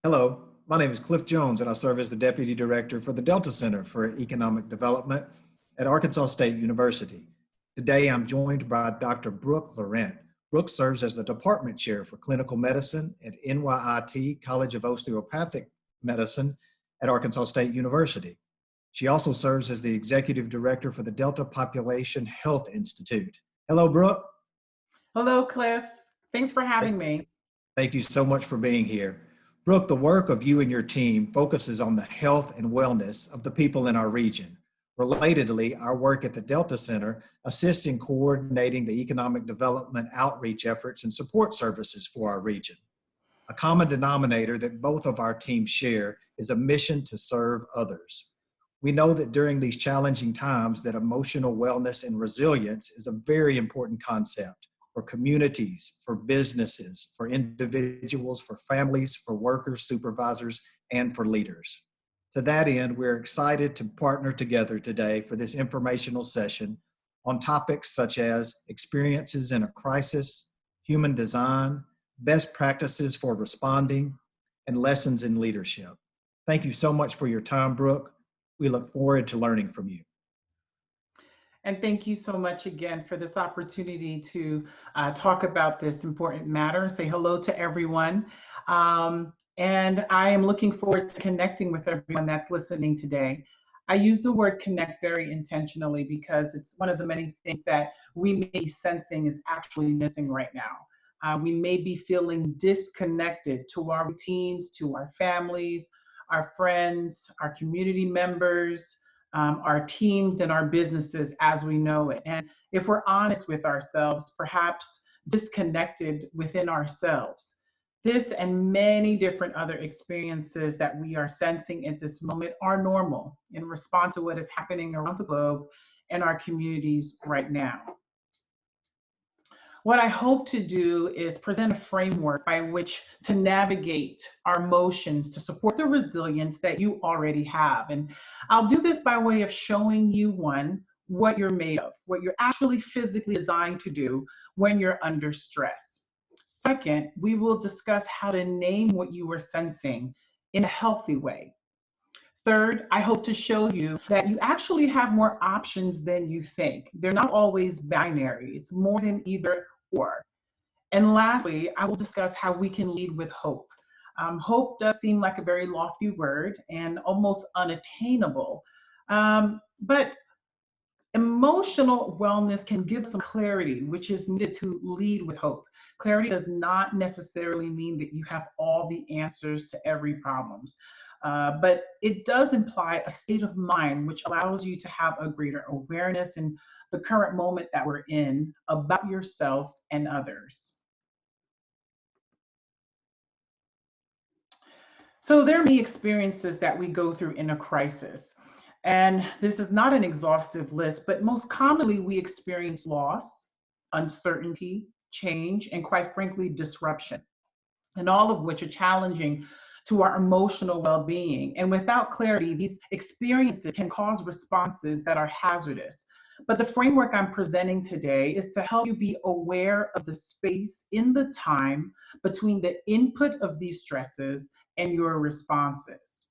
Hello, my name is Cliff Jones, and I serve as the Deputy Director for the Delta Center for Economic Development at Arkansas State University. Today, I'm joined by Dr. Brooke Laurent. Brooke serves as the Department Chair for Clinical Medicine at NYIT College of Osteopathic Medicine at Arkansas State University. She also serves as the Executive Director for the Delta Population Health Institute. Hello, Brooke. Hello, Cliff. Thanks for having me. Thank you so much for being here. Brooke, the work of you and your team focuses on the health and wellness of the people in our region. Relatedly, our work at the Delta Center assists in coordinating the economic development outreach efforts and support services for our region. A common denominator that both of our teams share is a mission to serve others. We know that during these challenging times that emotional wellness and resilience is a very important concept for communities, for businesses, for individuals, for families, for workers, supervisors, and for leaders. To that end, we're excited to partner together today for this informational session on topics such as experiences in a crisis, human design, best practices for responding, and lessons in leadership. Thank you so much for your time, Brooke. We look forward to learning from you. And thank you so much again for this opportunity to talk about this important matter and say hello to everyone. And I am looking forward to connecting with everyone that's listening today. I use the word connect very intentionally because it's one of the many things that we may be sensing is actually missing right now. We may be feeling disconnected to our routines, to our families, our friends, our community members, our teams and our businesses as we know it. And if we're honest with ourselves, perhaps disconnected within ourselves. This and many different other experiences that we are sensing at this moment are normal in response to what is happening around the globe and our communities right now. What I hope to do is present a framework by which to navigate our emotions to support the resilience that you already have. And I'll do this by way of showing you, one, what you're made of, what you're actually physically designed to do when you're under stress. Second, we will discuss how to name what you are sensing in a healthy way. Third, I hope to show you that you actually have more options than you think. They're not always binary. It's more than either or. And lastly, I will discuss how we can lead with hope. Hope does seem like a very lofty word and almost unattainable, but emotional wellness can give some clarity, which is needed to lead with hope. Clarity does not necessarily mean that you have all the answers to every problem. But it does imply a state of mind which allows you to have a greater awareness in the current moment that we're in about yourself and others. So there are many experiences that we go through in a crisis. And this is not an exhaustive list, but most commonly we experience loss, uncertainty, change, and quite frankly, disruption, and all of which are challenging to our emotional well-being. And without clarity, these experiences can cause responses that are hazardous. But the framework I'm presenting today is to help you be aware of the space in the time between the input of these stresses and your responses.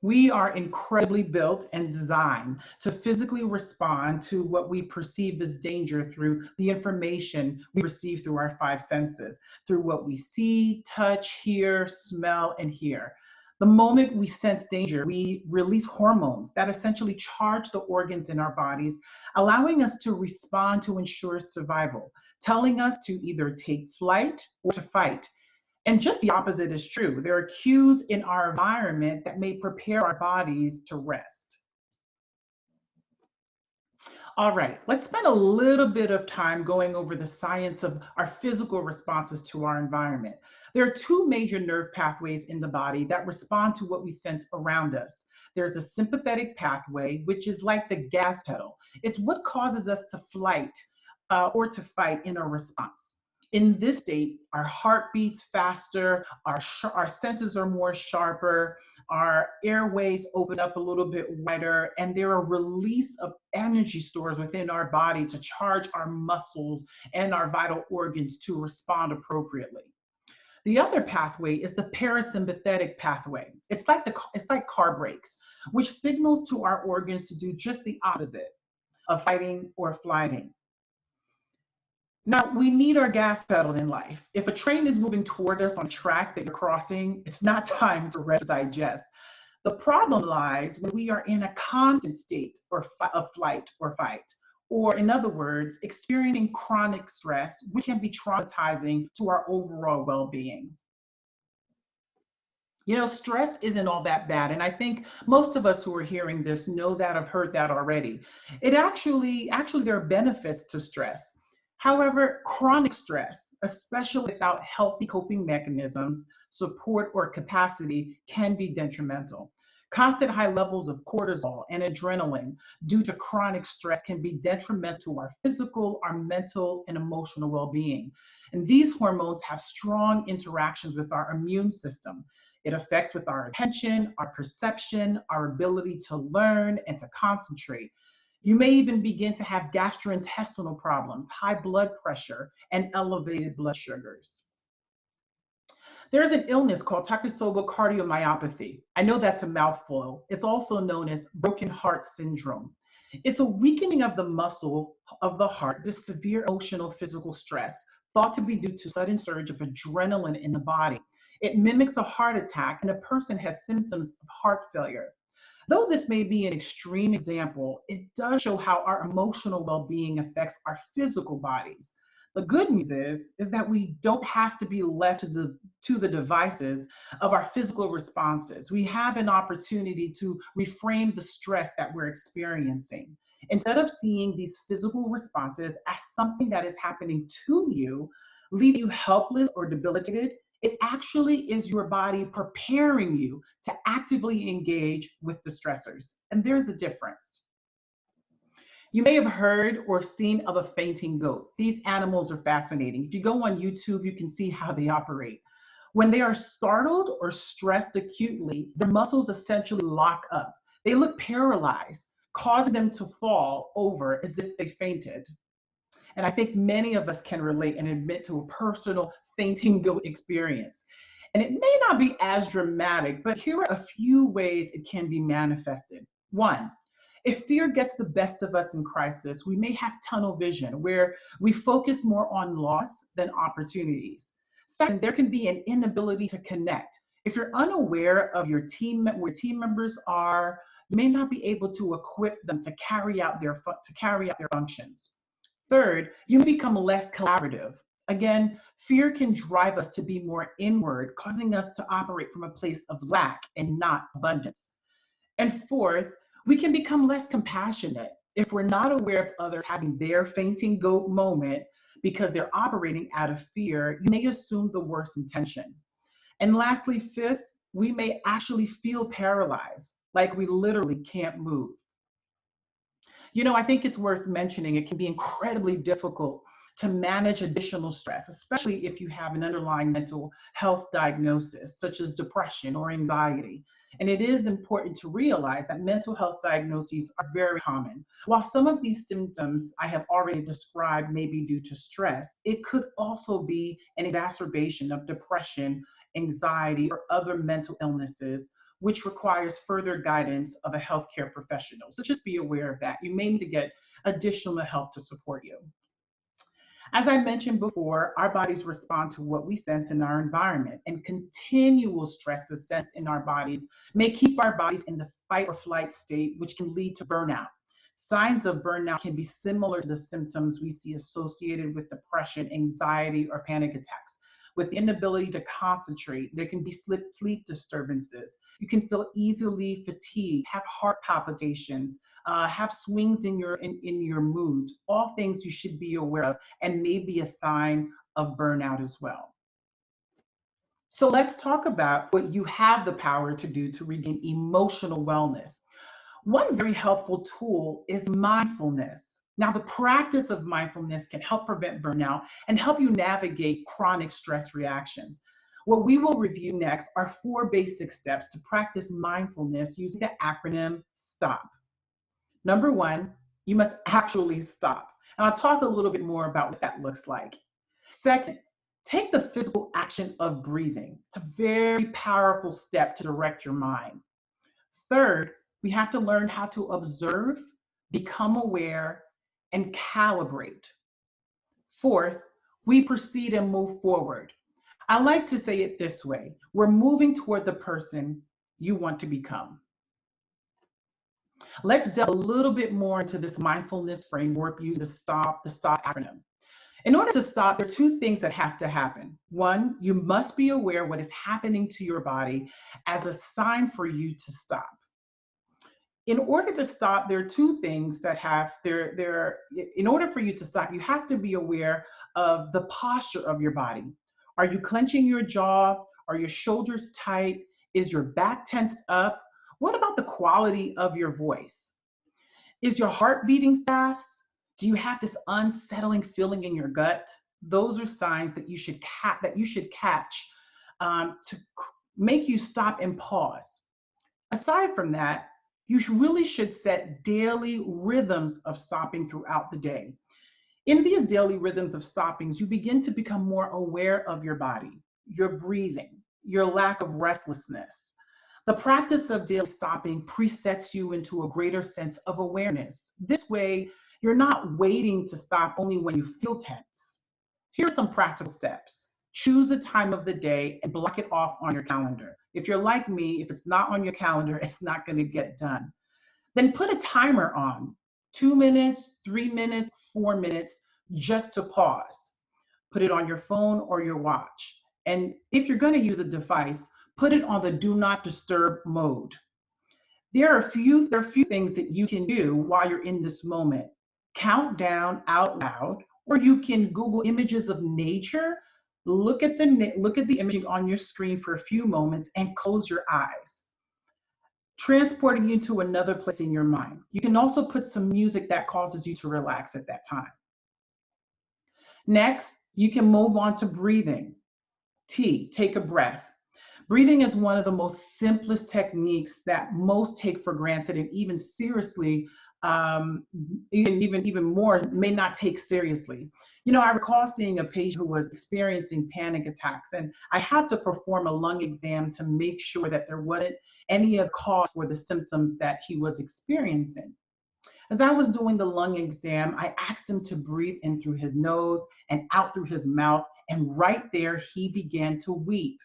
We are incredibly built and designed to physically respond to what we perceive as danger through the information we receive through our five senses, through what we see, touch, hear, smell, and hear. The moment we sense danger, we release hormones that essentially charge the organs in our bodies, allowing us to respond to ensure survival, telling us to either take flight or to fight. And just the opposite is true. There are cues in our environment that may prepare our bodies to rest. All right, let's spend a little bit of time going over the science of our physical responses to our environment. There are two major nerve pathways in the body that respond to what we sense around us. There's the sympathetic pathway, which is like the gas pedal. It's what causes us to flight or to fight in a response. In this state, our heart beats faster, our senses are more sharper, our airways open up a little bit wider, and there are release of energy stores within our body to charge our muscles and our vital organs to respond appropriately. The other pathway is the parasympathetic pathway. It's like car brakes, which signals to our organs to do just the opposite of fighting or flighting. Now, we need our gas pedal in life. If a train is moving toward us on a track that you're crossing, it's not time to rest or digest. The problem lies when we are in a constant state of flight or fight, or in other words, experiencing chronic stress, which can be traumatizing to our overall well being. Stress isn't all that bad. And I think most of us who are hearing this know that, have heard that already. It actually, there are benefits to stress. However, chronic stress, especially without healthy coping mechanisms, support, or capacity, can be detrimental. Constant high levels of cortisol and adrenaline due to chronic stress can be detrimental to our physical, our mental, and emotional well being. And these hormones have strong interactions with our immune system. It affects with our attention, our perception, our ability to learn and to concentrate. You may even begin to have gastrointestinal problems, high blood pressure, and elevated blood sugars. There's an illness called Takotsubo cardiomyopathy. I know that's a mouthful. It's also known as broken heart syndrome. It's a weakening of the muscle of the heart, this severe emotional physical stress, thought to be due to sudden surge of adrenaline in the body. It mimics a heart attack, and a person has symptoms of heart failure. Though this may be an extreme example, it does show how our emotional well-being affects our physical bodies. The good news is that we don't have to be left to the devices of our physical responses. We have an opportunity to reframe the stress that we're experiencing. Instead of seeing these physical responses as something that is happening to you, leave you helpless or debilitated, it actually is your body preparing you to actively engage with the stressors. And there's a difference. You may have heard or seen of a fainting goat. These animals are fascinating. If you go on YouTube, you can see how they operate. When they are startled or stressed acutely, their muscles essentially lock up. They look paralyzed, causing them to fall over as if they fainted. And I think many of us can relate and admit to a personal fainting goat experience. And it may not be as dramatic, but here are a few ways it can be manifested. One, if fear gets the best of us in crisis, we may have tunnel vision where we focus more on loss than opportunities. Second, there can be an inability to connect. If you're unaware of where team members are, you may not be able to equip them to carry out their functions. Third, you become less collaborative. Again, fear can drive us to be more inward, causing us to operate from a place of lack and not abundance. And fourth, we can become less compassionate. If we're not aware of others having their fainting goat moment because they're operating out of fear, you may assume the worst intention. And lastly, fifth, we may actually feel paralyzed, like we literally can't move. I think it's worth mentioning it can be incredibly difficult to manage additional stress, especially if you have an underlying mental health diagnosis, such as depression or anxiety. And it is important to realize that mental health diagnoses are very common. While some of these symptoms I have already described may be due to stress, it could also be an exacerbation of depression, anxiety, or other mental illnesses which requires further guidance of a healthcare professional. So just be aware of that. You may need to get additional help to support you. As I mentioned before, our bodies respond to what we sense in our environment, and continual stresses sensed in our bodies may keep our bodies in the fight or flight state, which can lead to burnout. Signs of burnout can be similar to the symptoms we see associated with depression, anxiety, or panic attacks. With the inability to concentrate, there can be sleep disturbances. You can feel easily fatigued, have heart palpitations, have swings in your mood, all things you should be aware of and may be a sign of burnout as well. So let's talk about what you have the power to do to regain emotional wellness. One very helpful tool is mindfulness. Now, the practice of mindfulness can help prevent burnout and help you navigate chronic stress reactions. What we will review next are four basic steps to practice mindfulness using the acronym STOP. Number one, you must actually stop. And I'll talk a little bit more about what that looks like. Second, Take the physical action of breathing. It's a very powerful step to direct your mind. Third, we have to learn how to observe, become aware, and calibrate. Fourth, we proceed and move forward. I like to say it this way: we're moving toward the person you want to become. Let's delve a little bit more into this mindfulness framework using the STOP acronym. In order to stop, there are two things that have to happen. One, you must be aware what is happening to your body as a sign for you to stop. In order to stop, there are two things that in order for you to stop, you have to be aware of the posture of your body. Are you clenching your jaw? Are your shoulders tight? Is your back tensed up? What about the quality of your voice? Is your heart beating fast? Do you have this unsettling feeling in your gut? Those are signs that you should catch to make you stop and pause. Aside from that, you really should set daily rhythms of stopping throughout the day. In these daily rhythms of stoppings, you begin to become more aware of your body, your breathing, your lack of restlessness. The practice of daily stopping presets you into a greater sense of awareness. This way, you're not waiting to stop only when you feel tense. Here are some practical steps. Choose a time of the day and block it off on your calendar. If you're like me, if it's not on your calendar, it's not going to get done. Then put a timer on, 2 minutes, 3 minutes, 4 minutes, just to pause. Put it on your phone or your watch. And if you're going to use a device, put it on the do not disturb mode. There are a few things that you can do while you're in this moment. Count down out loud, or you can Google images of nature. Look at the imaging on your screen for a few moments and close your eyes, transporting you to another place in your mind. You can also put some music that causes you to relax at that time. Next, you can move on to breathing. T, take a breath. Breathing is one of the most simplest techniques that most take for granted, and even seriously, even more, may not take seriously. You know, I recall seeing a patient who was experiencing panic attacks, and I had to perform a lung exam to make sure that there wasn't any of cause for the symptoms that he was experiencing. As I was doing the lung exam, I asked him to breathe in through his nose and out through his mouth, and right there, he began to weep.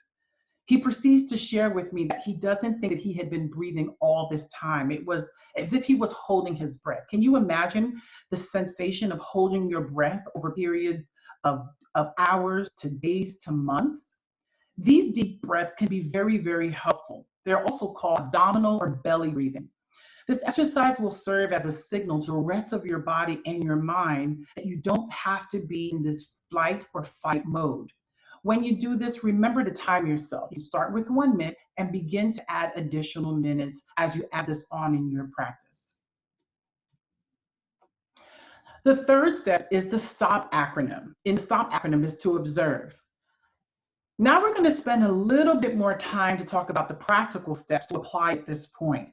He proceeds to share with me that he doesn't think that he had been breathing all this time. It was as if he was holding his breath. Can you imagine the sensation of holding your breath over a period of hours to days to months? These deep breaths can be very, very helpful. They're also called abdominal or belly breathing. This exercise will serve as a signal to the rest of your body and your mind that you don't have to be in this flight or fight mode. When you do this, remember to time yourself. You start with 1 minute and begin to add additional minutes as you add this on in your practice. The third step is the STOP acronym. In the STOP acronym is to observe. Now we're going to spend a little bit more time to talk about the practical steps to apply at this point.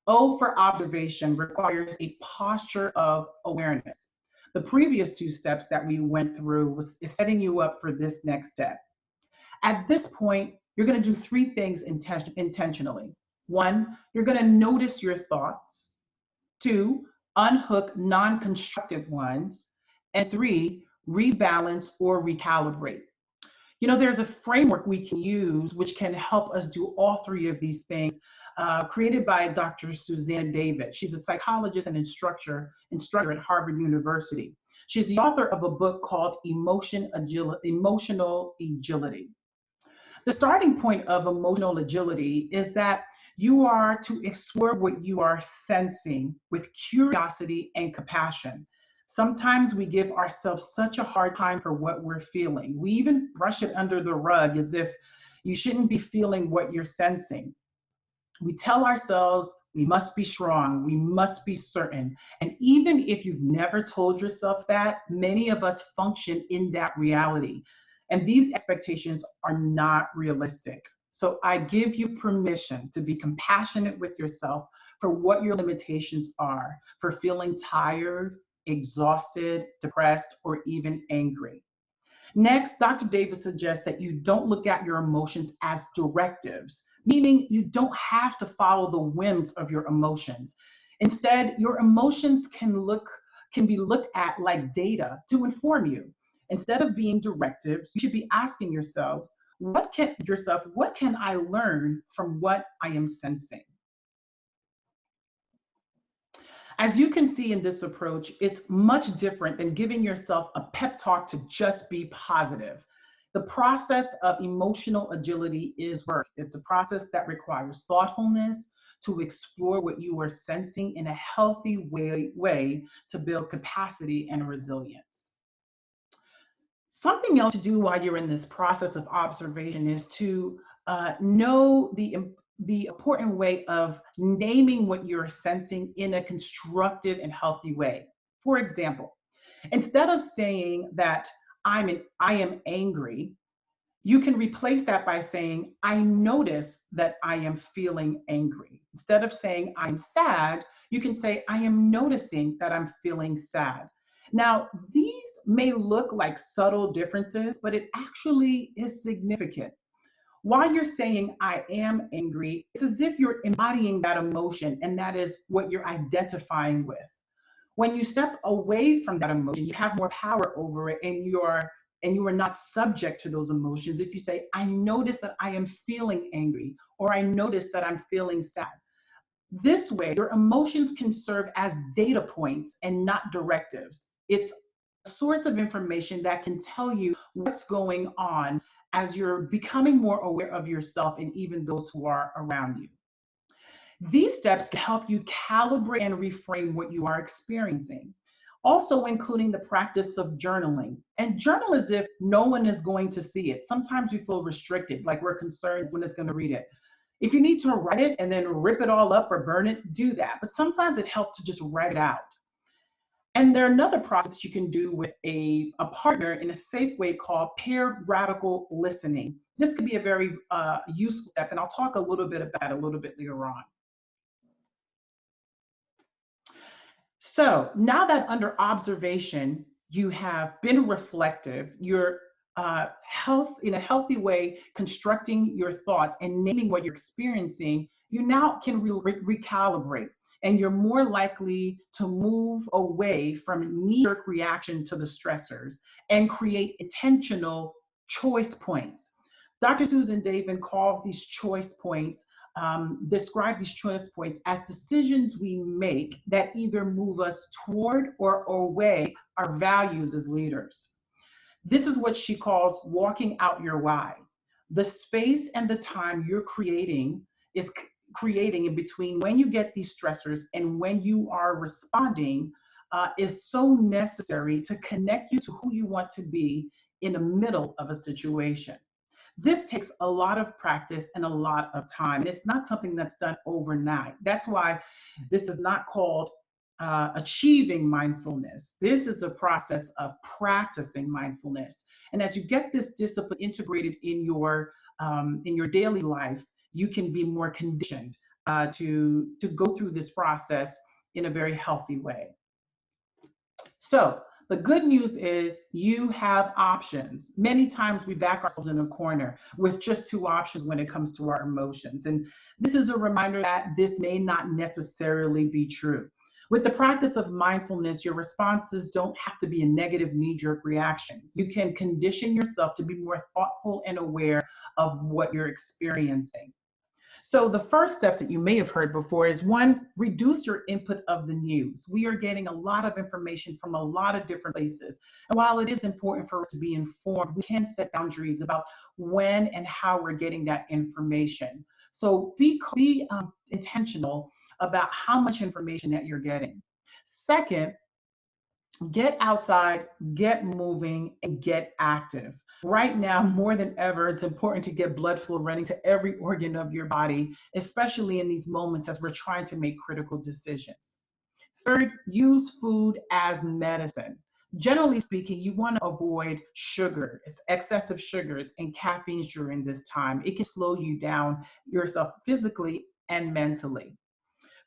O for observation requires a posture of awareness. The previous two steps that we went through is setting you up for this next step. At this point, you're going to do three things intentionally. One, you're going to notice your thoughts. Two, unhook non-constructive ones. And three, rebalance or recalibrate. You know, there's a framework we can use which can help us do all three of these things, created by Dr. Susanna David. She's a psychologist and instructor at Harvard University. She's the author of a book called Emotional Agility. The starting point of emotional agility is that you are to explore what you are sensing with curiosity and compassion. Sometimes we give ourselves such a hard time for what we're feeling. We even brush it under the rug as if you shouldn't be feeling what you're sensing. We tell ourselves we must be strong, we must be certain. And even if you've never told yourself that, many of us function in that reality. And these expectations are not realistic. So I give you permission to be compassionate with yourself for what your limitations are, for feeling tired, exhausted, depressed, or even angry. Next, Dr. Davis suggests that you don't look at your emotions as directives, meaning you don't have to follow the whims of your emotions. Instead, your emotions can be looked at like data to inform you. Instead of being directives, you should be asking what can I learn from what I am sensing? As you can see in this approach, it's much different than giving yourself a pep talk to just be positive. The process of emotional agility is work. It's a process that requires thoughtfulness to explore what you are sensing in a healthy way to build capacity and resilience. Something else to do while you're in this process of observation is to know the important way of naming what you're sensing in a constructive and healthy way. For example, instead of saying that I am angry, you can replace that by saying, I notice that I am feeling angry. Instead of saying I'm sad, you can say, I am noticing that I'm feeling sad. Now, these may look like subtle differences, but it actually is significant. While you're saying I am angry, it's as if you're embodying that emotion, and that is what you're identifying with. When you step away from that emotion, you have more power over it, and you are not subject to those emotions. If you say, I notice that I am feeling angry, or I notice that I'm feeling sad. This way, your emotions can serve as data points and not directives. It's a source of information that can tell you what's going on as you're becoming more aware of yourself and even those who are around you. These steps can help you calibrate and reframe what you are experiencing. Also, including the practice of journaling. And journal as if no one is going to see it. Sometimes we feel restricted, like we're concerned when it's going to read it. If you need to write it and then rip it all up or burn it, do that. But sometimes it helps to just write it out. And there's another process you can do with a partner in a safe way called paired radical listening. This could be a very useful step, and I'll talk a little bit about that a little bit later on. So now that under observation, you have been reflective, you're in a healthy way, constructing your thoughts and naming what you're experiencing, you now can recalibrate, and you're more likely to move away from knee-jerk reaction to the stressors and create intentional choice points. Dr. Susan David calls these choice points describe these choice points as decisions we make that either move us toward or away our values as leaders. This is what she calls walking out your why. The space and the time you're creating is creating in between when you get these stressors and when you are responding is so necessary to connect you to who you want to be in the middle of a situation. This takes a lot of practice and a lot of time. And it's not something that's done overnight. That's why this is not called achieving mindfulness. This is a process of practicing mindfulness. And as you get this discipline integrated in your daily life, you can be more conditioned to go through this process in a very healthy way. So the good news is you have options. Many times we back ourselves in a corner with just two options when it comes to our emotions. And this is a reminder that this may not necessarily be true. With the practice of mindfulness, your responses don't have to be a negative knee-jerk reaction. You can condition yourself to be more thoughtful and aware of what you're experiencing. So the first steps that you may have heard before is one, reduce your input of the news. We are getting a lot of information from a lot of different places. And while it is important for us to be informed, we can set boundaries about when and how we're getting that information. So be intentional about how much information that you're getting. Second, get outside, get moving, and get active. Right now, more than ever, it's important to get blood flow running to every organ of your body, especially in these moments as we're trying to make critical decisions. Third, use food as medicine. Generally speaking, you want to avoid sugar, excessive sugars, and caffeine during this time. It can slow you down yourself physically and mentally.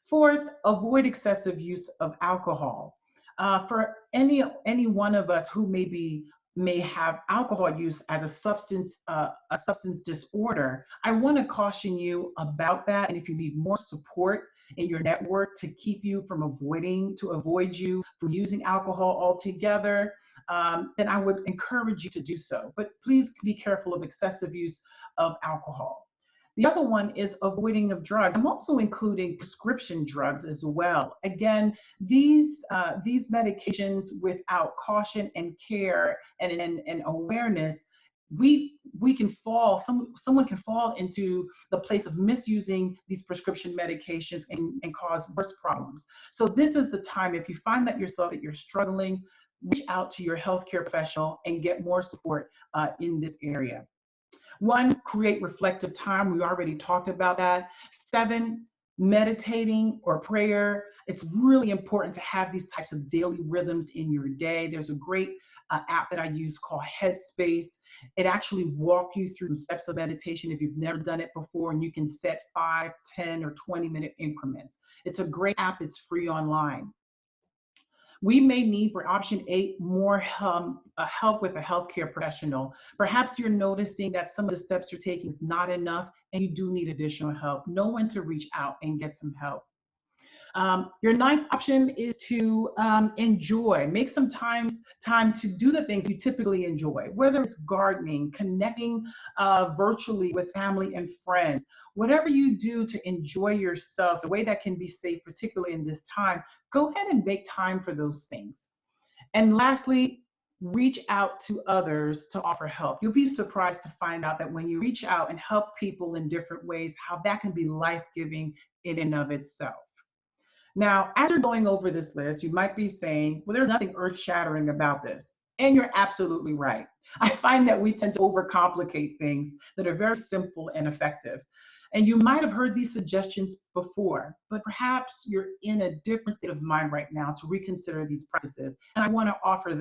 Fourth, avoid excessive use of alcohol. For any one of us who may be may have alcohol use as a substance disorder, I want to caution you about that. And if you need more support in your network to keep you from to avoid you from using alcohol altogether, then I would encourage you to do so. But please be careful of excessive use of alcohol. The other one is avoiding of drugs. I'm also including prescription drugs as well. Again, these medications, without caution and care and awareness, we can fall. Someone can fall into the place of misusing these prescription medications and cause worse problems. So this is the time, if you find that you're struggling, reach out to your healthcare professional and get more support in this area. One, create reflective time. We already talked about that. 7, meditating or prayer. It's really important to have these types of daily rhythms in your day. There's a great app that I use called Headspace. It actually walks you through the steps of meditation if you've never done it before, and you can set 5, 10, or 20-minute increments. It's a great app. It's free online. We may need, for option 8, more help with a healthcare professional. Perhaps you're noticing that some of the steps you're taking is not enough and you do need additional help. Know when to reach out and get some help. Your 9th option is to enjoy. Make some time to do the things you typically enjoy, whether it's gardening, connecting virtually with family and friends. Whatever you do to enjoy yourself, the way that can be safe, particularly in this time, go ahead and make time for those things. And lastly, reach out to others to offer help. You'll be surprised to find out that when you reach out and help people in different ways, how that can be life-giving in and of itself. Now, as you're going over this list, you might be saying, well, there's nothing earth-shattering about this. And you're absolutely right. I find that we tend to overcomplicate things that are very simple and effective. And you might have heard these suggestions before, but perhaps you're in a different state of mind right now to reconsider these practices. And I want to offer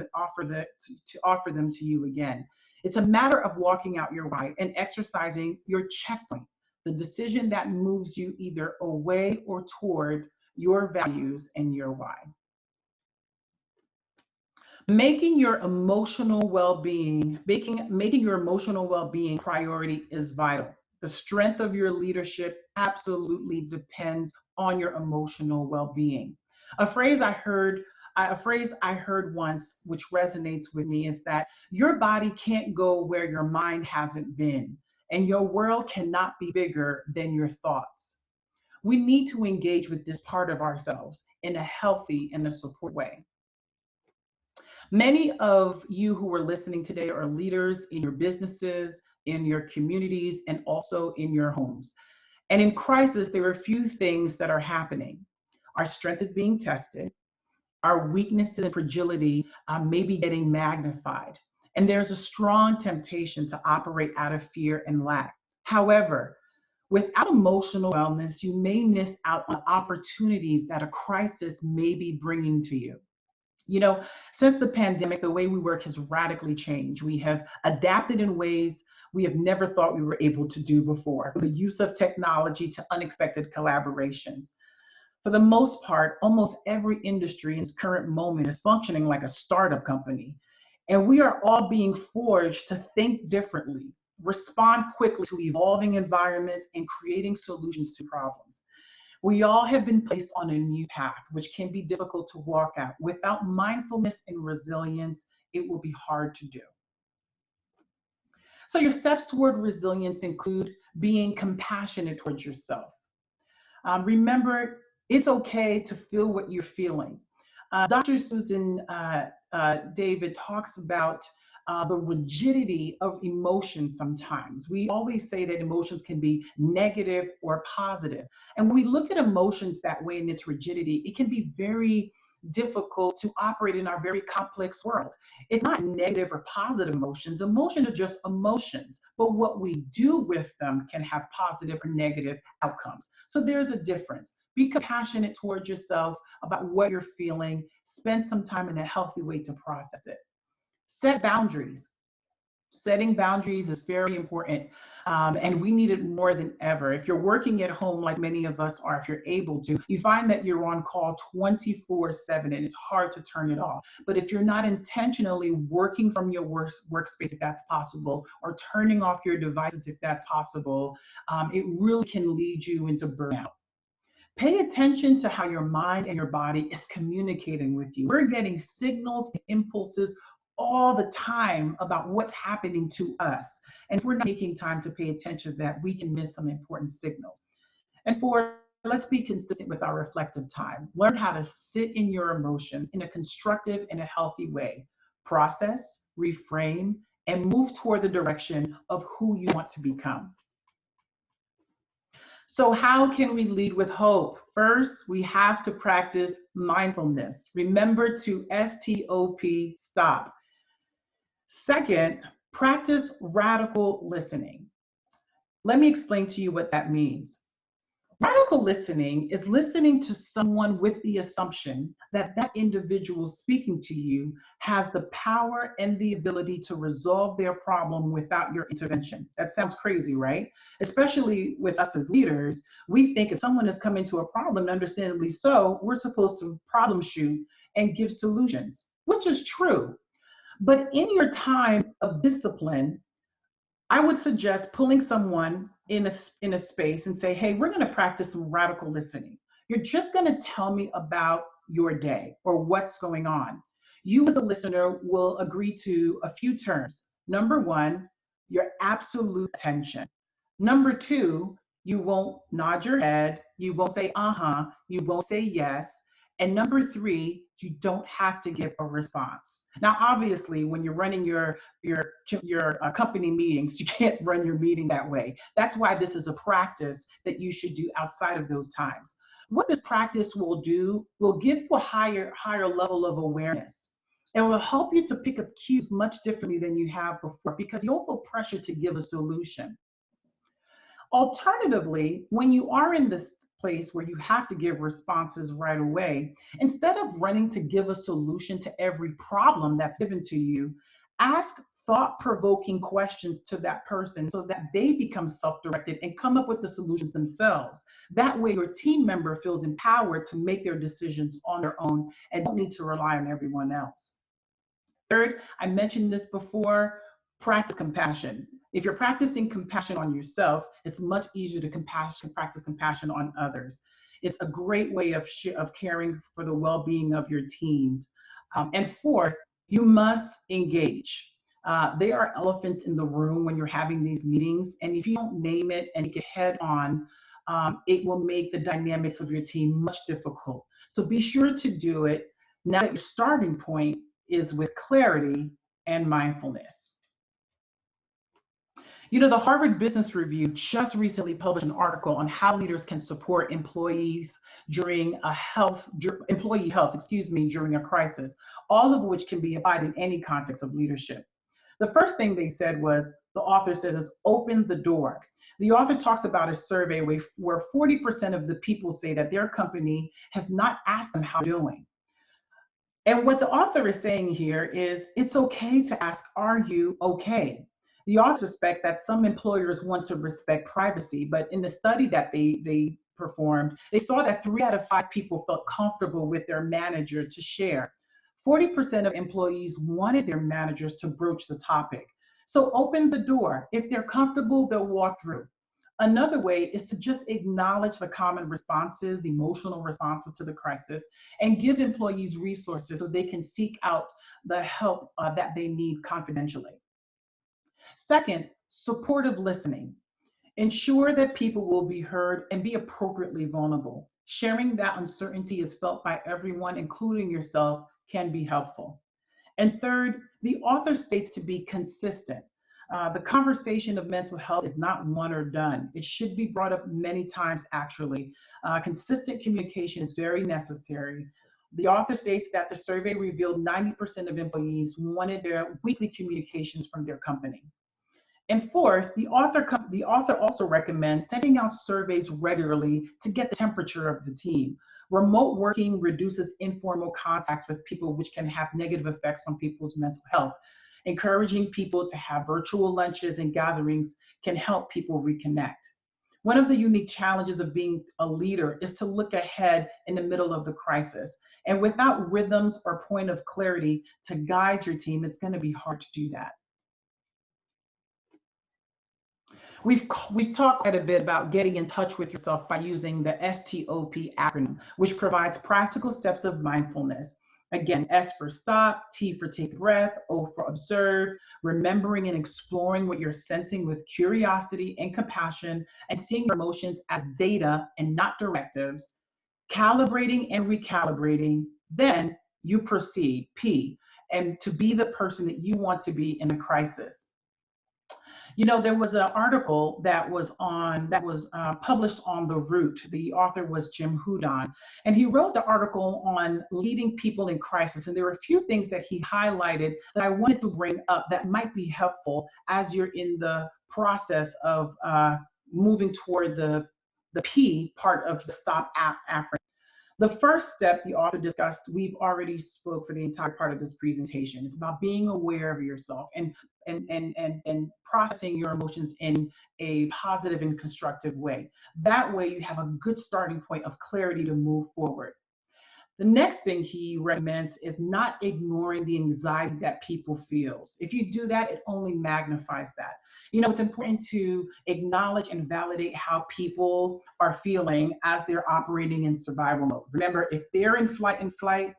them to you again. It's a matter of walking out your why and exercising your checkpoint, the decision that moves you either away or toward your values and your why. Making your emotional well-being priority is vital. The strength of your leadership absolutely depends on your emotional well-being. A phrase I heard once, which resonates with me, is that your body can't go where your mind hasn't been, and your world cannot be bigger than your thoughts. We need to engage with this part of ourselves in a healthy and a support way. Many of you who are listening today are leaders in your businesses, in your communities, and also in your homes. And in crisis, there are a few things that are happening. Our strength is being tested. Our weaknesses and fragility may be getting magnified. And there's a strong temptation to operate out of fear and lack. However, without emotional wellness, you may miss out on opportunities that a crisis may be bringing to you. You know, since the pandemic, the way we work has radically changed. We have adapted in ways we have never thought we were able to do before. From the use of technology to unexpected collaborations. For the most part, almost every industry in its current moment is functioning like a startup company. And we are all being forged to think differently, respond quickly to evolving environments, and creating solutions to problems. We all have been placed on a new path, which can be difficult to walk out. Without mindfulness and resilience, it will be hard to do. So your steps toward resilience include being compassionate towards yourself. Remember, it's okay to feel what you're feeling. Dr. Susan David talks about the rigidity of emotions sometimes. We always say that emotions can be negative or positive. And when we look at emotions that way in its rigidity, it can be very difficult to operate in our very complex world. It's not negative or positive emotions. Emotions are just emotions, but what we do with them can have positive or negative outcomes. So there's a difference. Be compassionate towards yourself about what you're feeling. Spend some time in a healthy way to process it. Set boundaries. Setting boundaries is very important, and we need it more than ever. If you're working at home, like many of us are, if you're able to, you find that you're on call 24/7 and it's hard to turn it off. But if you're not intentionally working from your workspace, if that's possible, or turning off your devices, if that's possible, it really can lead you into burnout. Pay attention to how your mind and your body is communicating with you. We're getting signals and impulses all the time about what's happening to us. And if we're not taking time to pay attention to that, we can miss some important signals. And four, let's be consistent with our reflective time. Learn how to sit in your emotions in a constructive and a healthy way. Process, reframe, and move toward the direction of who you want to become. So how can we lead with hope? First, we have to practice mindfulness. Remember to STOP, stop. Second, practice radical listening. Let me explain to you what that means. Radical listening is listening to someone with the assumption that that individual speaking to you has the power and the ability to resolve their problem without your intervention. That sounds crazy, right? Especially with us as leaders, we think if someone is coming to a problem, understandably so, we're supposed to problem shoot and give solutions, which is true. But in your time of discipline, I would suggest pulling someone in a space and say, hey, we're going to practice some radical listening. You're just going to tell me about your day or what's going on. You as a listener will agree to a few terms. Number one, your absolute attention. Number two, you won't nod your head. You won't say, uh-huh. You won't say yes. And number three, you don't have to give a response. Now, obviously, when you're running your company meetings, you can't run your meeting that way. That's why this is a practice that you should do outside of those times. What this practice will do will give you a higher level of awareness. It will help you to pick up cues much differently than you have before because you don't feel pressure to give a solution. Alternatively, when you are in this place where you have to give responses right away, instead of running to give a solution to every problem that's given to you, ask thought-provoking questions to that person so that they become self-directed and come up with the solutions themselves. That way, your team member feels empowered to make their decisions on their own and don't need to rely on everyone else. Third, I mentioned this before, practice compassion. If you're practicing compassion on yourself, it's much easier to practice compassion on others. It's a great way of caring for the well-being of your team. And fourth, you must engage. There are elephants in the room when you're having these meetings, and if you don't name it and take it head on, it will make the dynamics of your team much difficult. So be sure to do it now that your starting point is with clarity and mindfulness. You know, the Harvard Business Review just recently published an article on how leaders can support employees during employee health, during a crisis, all of which can be applied in any context of leadership. The first thing they said was, the author says, is open the door. The author talks about a survey where 40% of the people say that their company has not asked them how they're doing. And what the author is saying here is it's okay to ask, are you okay? The author suspects that some employers want to respect privacy, but in the study that they performed, they saw that 3 out of 5 people felt comfortable with their manager to share. 40% of employees wanted their managers to broach the topic. So open the door. If they're comfortable, they'll walk through. Another way is to just acknowledge the common responses, emotional responses to the crisis, and give employees resources so they can seek out the help that they need confidentially. Second, supportive listening. Ensure that people will be heard and be appropriately vulnerable. Sharing that uncertainty is felt by everyone, including yourself, can be helpful. And third, the author states to be consistent. The conversation of mental health is not one or done. It should be brought up many times, actually. Consistent communication is very necessary. The author states that the survey revealed 90% of employees wanted their weekly communications from their company. And fourth, the author also recommends sending out surveys regularly to get the temperature of the team. Remote working reduces informal contacts with people, which can have negative effects on people's mental health. Encouraging people to have virtual lunches and gatherings can help people reconnect. One of the unique challenges of being a leader is to look ahead in the middle of the crisis. And without rhythms or point of clarity to guide your team, it's going to be hard to do that. We've talked quite a bit about getting in touch with yourself by using the STOP acronym, which provides practical steps of mindfulness. Again, S for stop, T for take a breath, O for observe, remembering and exploring what you're sensing with curiosity and compassion, and seeing your emotions as data and not directives, calibrating and recalibrating. Then you proceed, P, and to be the person that you want to be in a crisis. You know, there was an article that was published on The Root. The author was Jim Houdon, and he wrote the article on leading people in crisis. And there were a few things that he highlighted that I wanted to bring up that might be helpful as you're in the process of moving toward the P part of the STOP acronym. The first step the author discussed, we've already spoke for the entire part of this presentation. It's about being aware of yourself and processing your emotions in a positive and constructive way. That way you have a good starting point of clarity to move forward. The next thing he recommends is not ignoring the anxiety that people feel. If you do that, it only magnifies that. You know, it's important to acknowledge and validate how people are feeling as they're operating in survival mode. Remember, if they're in flight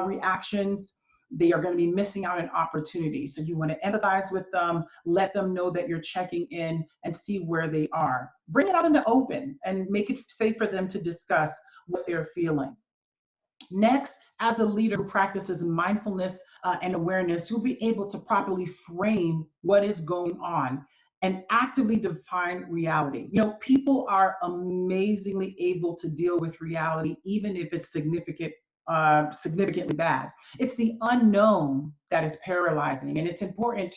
reactions, they are going to be missing out on opportunities. So you want to empathize with them, let them know that you're checking in and see where they are. Bring it out in the open and make it safe for them to discuss what they're feeling. Next, as a leader who practices mindfulness and awareness, you'll be able to properly frame what is going on and actively define reality. You know, people are amazingly able to deal with reality, even if it's significantly bad. It's the unknown that is paralyzing, and it's important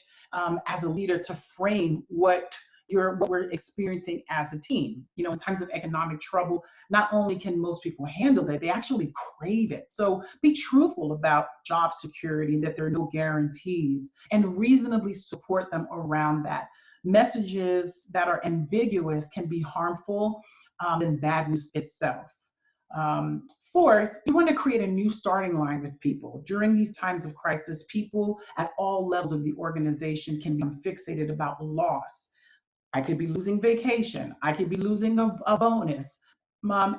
as a leader to frame what we're experiencing as a team. You know, in times of economic trouble, not only can most people handle it, they actually crave it. So be truthful about job security, that there are no guarantees, and reasonably support them around that. Messages that are ambiguous can be harmful than bad news itself. Fourth, you want to create a new starting line with people. During these times of crisis, people at all levels of the organization can become fixated about loss. I could be losing vacation. I could be losing a bonus,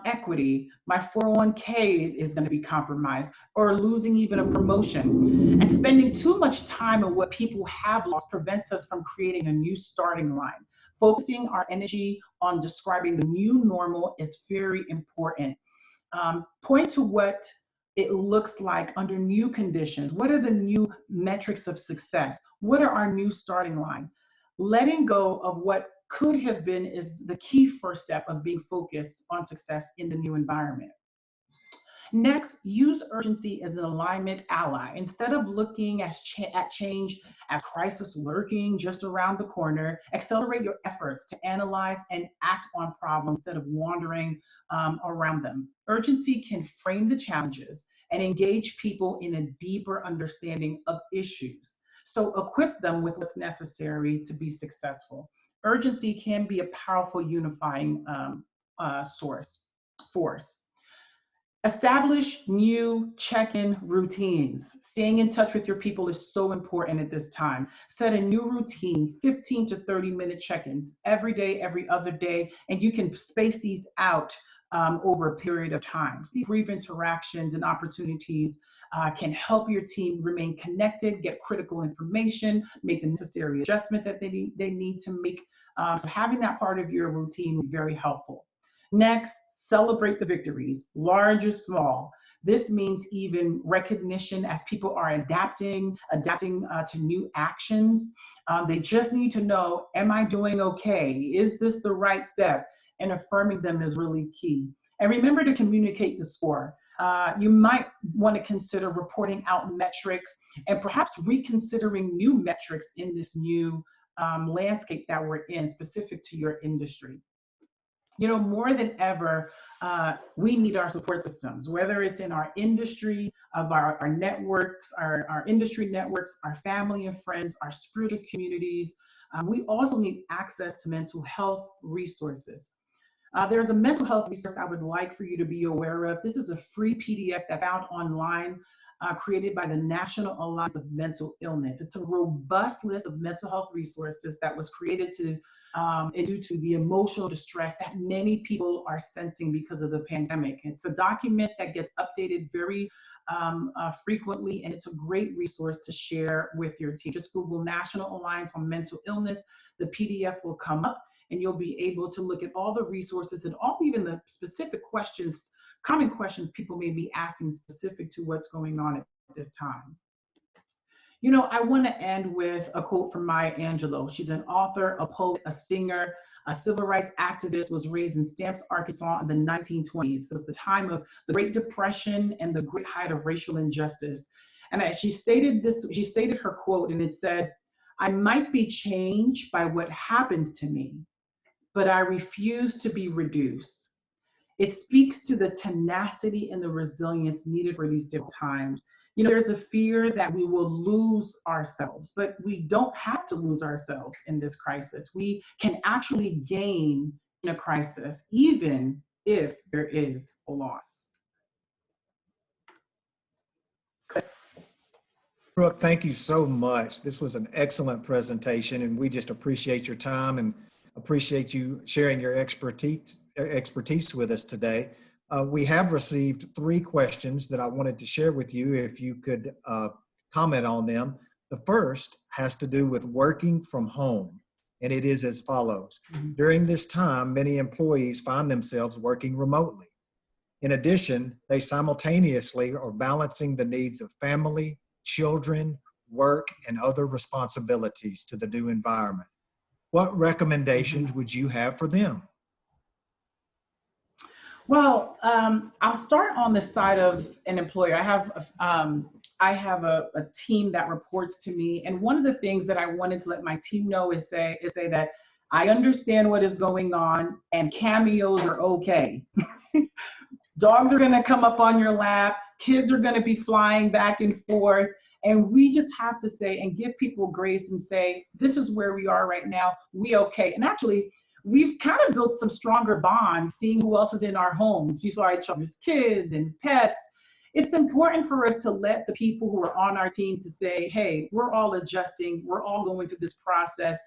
equity. My 401k is going to be compromised, or losing even a promotion. And spending too much time on what people have lost prevents us from creating a new starting line. Focusing our energy on describing the new normal is very important. Point to what it looks like under new conditions. What are the new metrics of success? What are our new starting line? Letting go of what could have been is the key first step of being focused on success in the new environment. Next, use urgency as an alignment ally. Instead of looking at change as crisis lurking just around the corner, accelerate your efforts to analyze and act on problems instead of wandering around them. Urgency can frame the challenges and engage people in a deeper understanding of issues. So equip them with what's necessary to be successful. Urgency can be a powerful unifying force. Establish new check-in routines. Staying in touch with your people is so important at this time. Set a new routine, 15 to 30-minute check-ins every day, every other day, and you can space these out over a period of time. These brief interactions and opportunities can help your team remain connected, get critical information, make the necessary adjustment that they need to make. So having that part of your routine is very helpful. Next, celebrate the victories, large or small. This means even recognition as people are adapting to new actions. They just need to know, am I doing okay? Is this the right step? And affirming them is really key. And remember to communicate the score. You might want to consider reporting out metrics and perhaps reconsidering new metrics in this new landscape that we're in, specific to your industry. More than ever, we need our support systems, whether it's in our industry, of our networks, our industry networks, our family and friends, our spiritual communities. We also need access to mental health resources. There's a mental health resource I would like for you to be aware of. This is a free PDF that's found online, created by the National Alliance of Mental Illness. It's a robust list of mental health resources that was created due to the emotional distress that many people are sensing because of the pandemic. It's a document that gets updated very frequently, and it's a great resource to share with your team. Just Google National Alliance on Mental Illness. The PDF will come up, and you'll be able to look at all the resources and all even the specific questions, common questions people may be asking specific to what's going on at this time. I want to end with a quote from Maya Angelou. She's an author, a poet, a singer, a civil rights activist, was raised in Stamps, Arkansas in the 1920s. It was the time of the Great Depression and the great height of racial injustice. And as she stated her quote, and it said, "I might be changed by what happens to me, but I refuse to be reduced." It speaks to the tenacity and the resilience needed for these difficult times. There's a fear that we will lose ourselves, but we don't have to lose ourselves in this crisis. We can actually gain in a crisis, even if there is a loss. Brooke, thank you so much. This was an excellent presentation, and we just appreciate your time and appreciate you sharing your expertise with us today. We have received 3 questions that I wanted to share with you, if you could comment on them. The first has to do with working from home, and it is as follows. During this time, many employees find themselves working remotely. In addition, they simultaneously are balancing the needs of family, children, work, and other responsibilities to the new environment. What recommendations would you have for them? Well, I'll start on the side of an employer. I have a team that reports to me, and one of the things that I wanted to let my team know is say that I understand what is going on, and cameos are okay. Dogs are going to come up on your lap, kids are going to be flying back and forth, and we just have to say and give people grace and say, this is where we are right now, we okay. And actually, we've kind of built some stronger bonds, seeing who else is in our homes. You saw each other's kids and pets. It's important for us to let the people who are on our team to say, hey, we're all adjusting, we're all going through this process,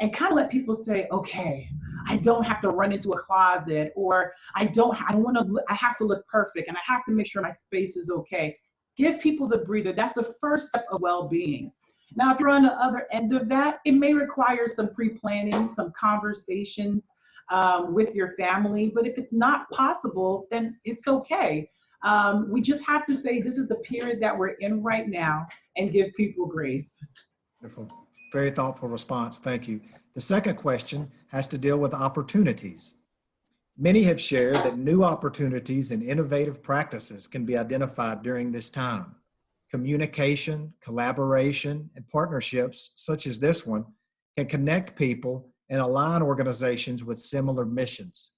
and kind of let people say, okay, I don't have to run into a closet, or I have to look perfect, and I have to make sure my space is okay. Give people the breather. That's the first step of well-being. Now, if you're on the other end of that, it may require some pre-planning, some conversations with your family, but if it's not possible, then it's okay. We just have to say this is the period that we're in right now and give people grace. Wonderful. Very thoughtful response. Thank you. The second question has to deal with opportunities. Many have shared that new opportunities and innovative practices can be identified during this time. Communication, collaboration, and partnerships such as this one can connect people and align organizations with similar missions.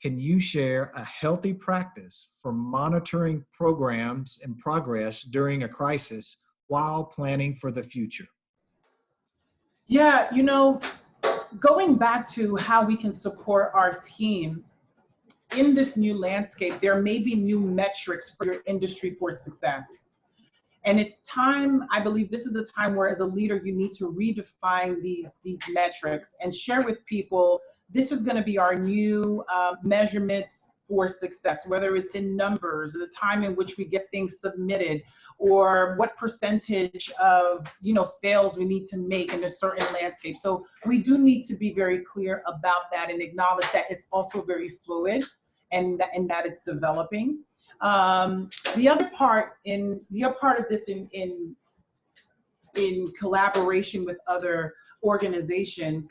Can you share a healthy practice for monitoring programs and progress during a crisis while planning for the future? Yeah, going back to how we can support our team in this new landscape, there may be new metrics for your industry for success. And it's time, I believe this is the time where as a leader, you need to redefine these metrics and share with people, this is gonna be our new measurements for success, whether it's in numbers, the time in which we get things submitted, or what percentage of sales we need to make in a certain landscape. So we do need to be very clear about that and acknowledge that it's also very fluid and that it's developing. The other part of this in collaboration with other organizations,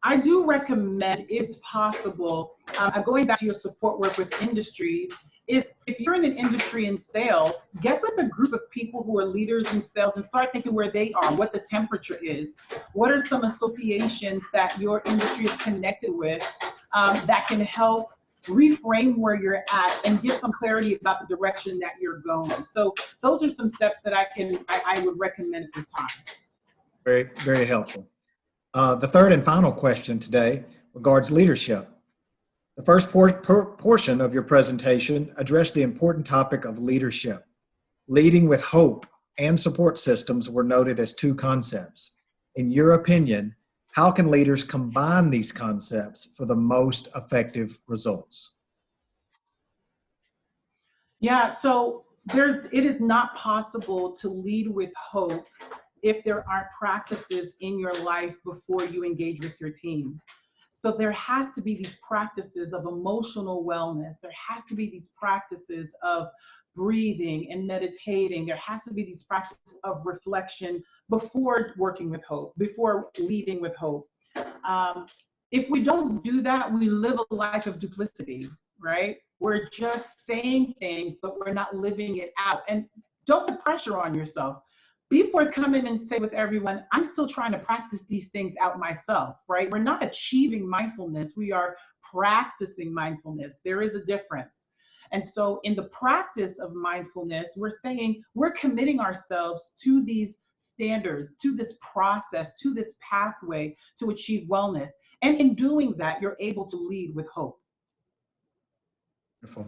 I do recommend, it's possible, going back to your support work with industries, is if you're in an industry in sales, get with a group of people who are leaders in sales and start thinking where they are, what the temperature is, what are some associations that your industry is connected with, that can help reframe where you're at and give some clarity about the direction that you're going. So those are some steps that I would recommend at this time. Very, very helpful. The third and final question today regards leadership. The first portion of your presentation addressed the important topic of leadership. Leading with hope and support systems were noted as two concepts. In your opinion, how can leaders combine these concepts for the most effective results? Yeah, so it is not possible to lead with hope if there aren't practices in your life before you engage with your team. So there has to be these practices of emotional wellness. There has to be these practices of breathing and meditating. There has to be these practices of reflection before working with hope, before leading with hope. If we don't do that, we live a life of duplicity, right? We're just saying things, but we're not living it out. And don't put pressure on yourself. Be forthcoming and say with everyone, I'm still trying to practice these things out myself, right? We're not achieving mindfulness. We are practicing mindfulness. There is a difference. And so in the practice of mindfulness, we're saying we're committing ourselves to these standards, to this process, to this pathway to achieve wellness. And in doing that, you're able to lead with hope. Wonderful.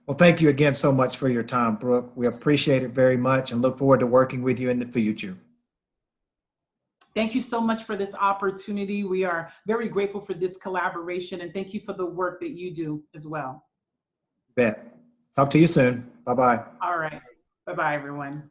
Well, thank you again so much for your time, Brooke. We appreciate it very much and look forward to working with you in the future. Thank you so much for this opportunity. We are very grateful for this collaboration, and thank you for the work that you do as well. Bet. Talk to you soon. Bye-bye. All right. Bye-bye, everyone.